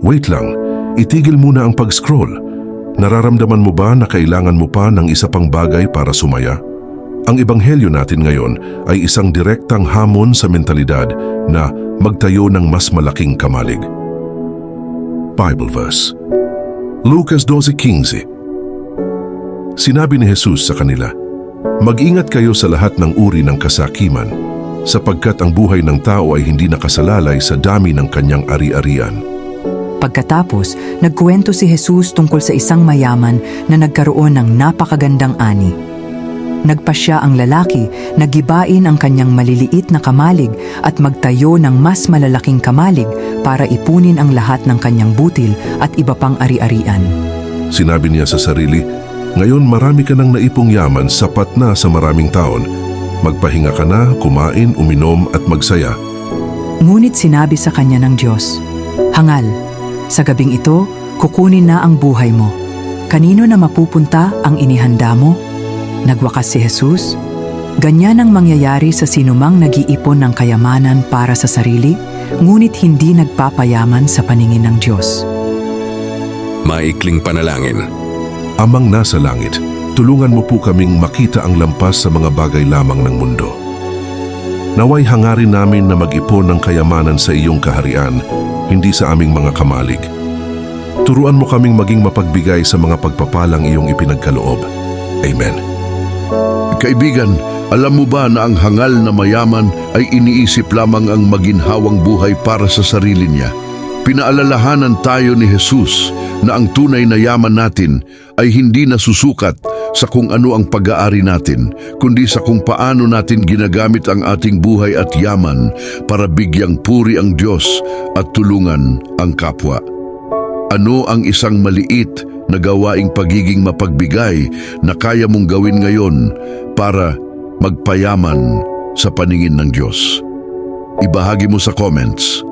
Wait lang, itigil muna ang pag-scroll. Nararamdaman mo ba na kailangan mo pa ng isa pang bagay para sumaya? Ang ebanghelyo natin ngayon ay isang direktang hamon sa mentalidad na magtayo ng mas malaking kamalig. Bible verse. Lucas 12:15. Sinabi ni Jesus sa kanila, "Mag-ingat kayo sa lahat ng uri ng kasakiman, sapagkat ang buhay ng tao ay hindi nakasalalay sa dami ng kanyang ari-arian." Pagkatapos, nagkuwento si Jesus tungkol sa isang mayaman na nagkaroon ng napakagandang ani. Nagpasya ang lalaki na gibain ang kanyang maliliit na kamalig at magtayo ng mas malalaking kamalig para ipunin ang lahat ng kanyang butil at iba pang ari-arian. Sinabi niya sa sarili, "Ngayon marami ka nang naipong yaman, sapat na sa maraming taon. Magpahinga ka na, kumain, uminom at magsaya." Ngunit sinabi sa kanya ng Diyos, "Hangal, sa gabing ito, kukunin na ang buhay mo. Kanino na mapupunta ang inihanda mo?" Nagwakas si Jesus, "Ganyan ang mangyayari sa sinumang nag-iipon ng kayamanan para sa sarili, ngunit hindi nagpapayaman sa paningin ng Diyos." Maikling panalangin. Amang nasa langit, tulungan mo po kaming makita ang lampas sa mga bagay lamang ng mundo. Naway hangarin namin na mag-ipon ng kayamanan sa iyong kaharian, hindi sa aming mga kamalig. Turuan mo kaming maging mapagbigay sa mga pagpapalang iyong ipinagkaloob. Amen. Kaibigan, alam mo ba na ang hangal na mayaman ay iniisip lamang ang maginhawang buhay para sa sarili niya? Pinaalalahanan tayo ni Jesus na ang tunay na yaman natin ay hindi nasusukat sa kung ano ang pag-aari natin, kundi sa kung paano natin ginagamit ang ating buhay at yaman para bigyang puri ang Diyos at tulungan ang kapwa. Ano ang isang maliit na gawaing pagiging mapagbigay na kaya mong gawin ngayon para magpayaman sa paningin ng Diyos? Ibahagi mo sa comments.